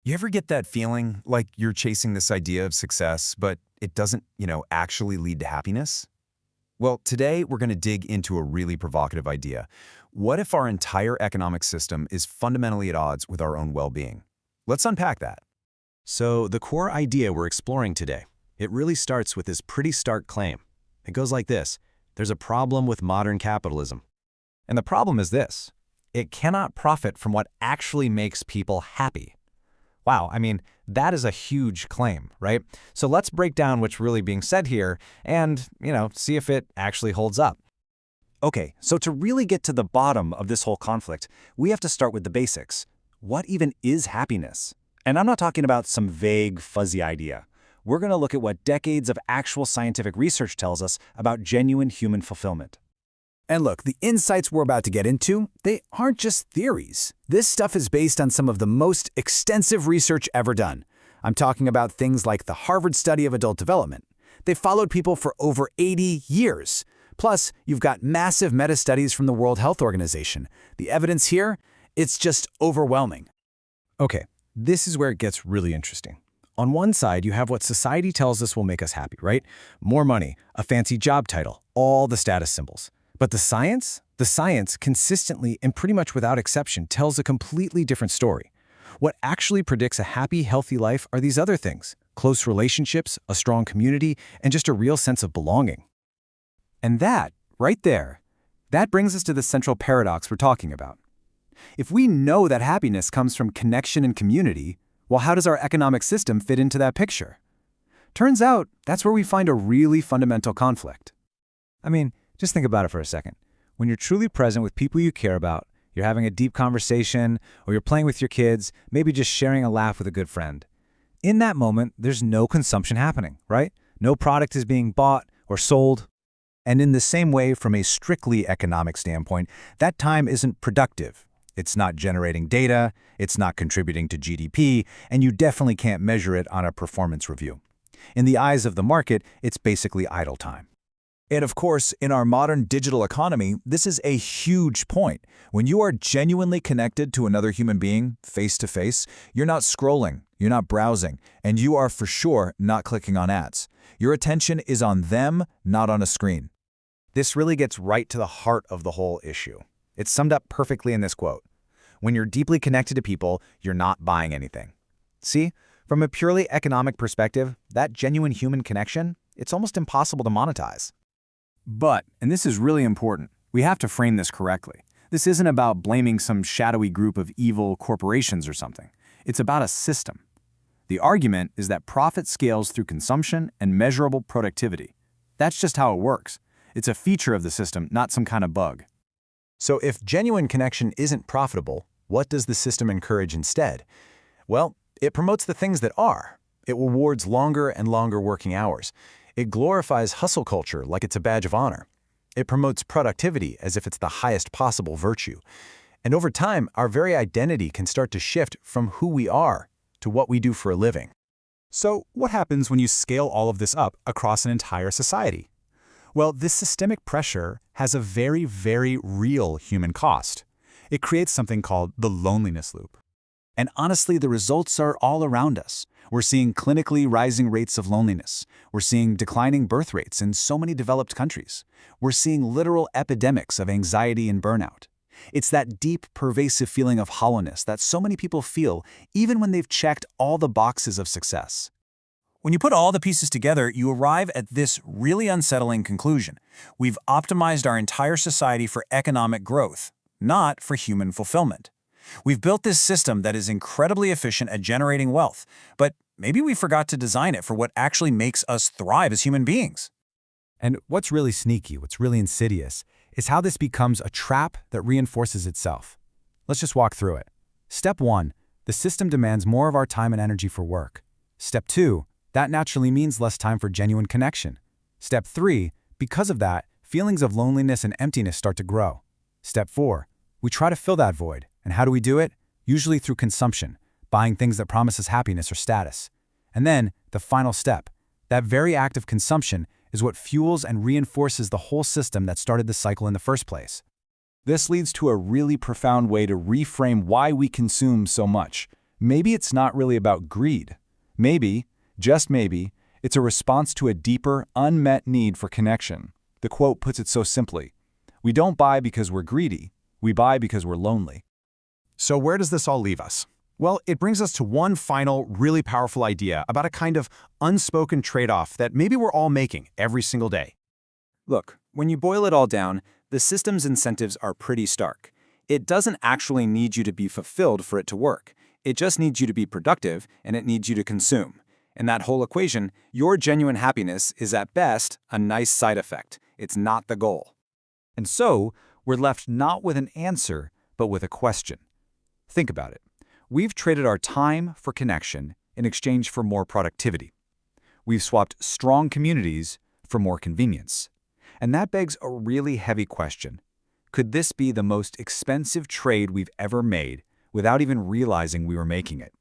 You ever get that feeling like you're chasing this idea of success, but it doesn't, actually lead to happiness? Well, today we're going to dig into a really provocative idea. What if our entire economic system is fundamentally at odds with our own well-being? Let's unpack that. So the core idea we're exploring today, it really starts with this pretty stark claim. It goes like this: there's a problem with modern capitalism. And the problem is this: it cannot profit from what actually makes people happy. Wow, that is a huge claim, right? So let's break down what's really being said here and, see if it actually holds up. Okay, so to really get to the bottom of this whole conflict, we have to start with the basics. What even is happiness? And I'm not talking about some vague, fuzzy idea. We're going to look at what decades of actual scientific research tells us about genuine human fulfillment. And look, the insights we're about to get into, they aren't just theories. This stuff is based on some of the most extensive research ever done. I'm talking about things like the Harvard study of adult development. They followed people for over 80 years. Plus, you've got massive meta-studies from the World Health Organization. The evidence here, it's just overwhelming. Okay, this is where it gets really interesting. On one side, you have what society tells us will make us happy, right? More money, a fancy job title, all the status symbols. But the science consistently and pretty much without exception tells a completely different story. What actually predicts a happy, healthy life are these other things: close relationships, a strong community, and just a real sense of belonging. And that, right there, that brings us to the central paradox we're talking about. If we know that happiness comes from connection and community, well, how does our economic system fit into that picture? Turns out, that's where we find a really fundamental conflict. Just think about it for a second. When you're truly present with people you care about, you're having a deep conversation, or you're playing with your kids, maybe just sharing a laugh with a good friend. In that moment, there's no consumption happening, right? No product is being bought or sold. And in the same way, from a strictly economic standpoint, that time isn't productive. It's not generating data, it's not contributing to GDP, and you definitely can't measure it on a performance review. In the eyes of the market, it's basically idle time. And of course, in our modern digital economy, this is a huge point. When you are genuinely connected to another human being, face to face, you're not scrolling, you're not browsing, and you are for sure not clicking on ads. Your attention is on them, not on a screen. This really gets right to the heart of the whole issue. It's summed up perfectly in this quote. When you're deeply connected to people, you're not buying anything. See, from a purely economic perspective, that genuine human connection, it's almost impossible to monetize. But, and this is really important, we have to frame this correctly. This isn't about blaming some shadowy group of evil corporations or something. It's about a system. The argument is that profit scales through consumption and measurable productivity. That's just how it works. It's a feature of the system, not some kind of bug. So if genuine connection isn't profitable, what does the system encourage instead? Well, it promotes the things that are. It rewards longer and longer working hours. It glorifies hustle culture like it's a badge of honor. It promotes productivity as if it's the highest possible virtue. And over time, our very identity can start to shift from who we are to what we do for a living. So what happens when you scale all of this up across an entire society? Well, this systemic pressure has a very, very real human cost. It creates something called the loneliness loop. And honestly, the results are all around us. We're seeing clinically rising rates of loneliness. We're seeing declining birth rates in so many developed countries. We're seeing literal epidemics of anxiety and burnout. It's that deep, pervasive feeling of hollowness that so many people feel even when they've checked all the boxes of success. When you put all the pieces together, you arrive at this really unsettling conclusion. We've optimized our entire society for economic growth, not for human fulfillment. We've built this system that is incredibly efficient at generating wealth, but maybe we forgot to design it for what actually makes us thrive as human beings. And what's really sneaky, what's really insidious, is how this becomes a trap that reinforces itself. Let's just walk through it. Step 1, the system demands more of our time and energy for work. Step 2, that naturally means less time for genuine connection. Step 3, because of that, feelings of loneliness and emptiness start to grow. Step 4, we try to fill that void. And how do we do it? Usually through consumption, buying things that promise us happiness or status. And then, the final step, that very act of consumption is what fuels and reinforces the whole system that started the cycle in the first place. This leads to a really profound way to reframe why we consume so much. Maybe it's not really about greed. Maybe, just maybe, it's a response to a deeper, unmet need for connection. The quote puts it so simply: "We don't buy because we're greedy. We buy because we're lonely." So where does this all leave us? Well, it brings us to one final, really powerful idea about a kind of unspoken trade-off that maybe we're all making every single day. Look, when you boil it all down, the system's incentives are pretty stark. It doesn't actually need you to be fulfilled for it to work. It just needs you to be productive, and it needs you to consume. In that whole equation, your genuine happiness is at best a nice side effect. It's not the goal. And so, we're left not with an answer, but with a question. Think about it. We've traded our time for connection in exchange for more productivity. We've swapped strong communities for more convenience. And that begs a really heavy question. Could this be the most expensive trade we've ever made without even realizing we were making it?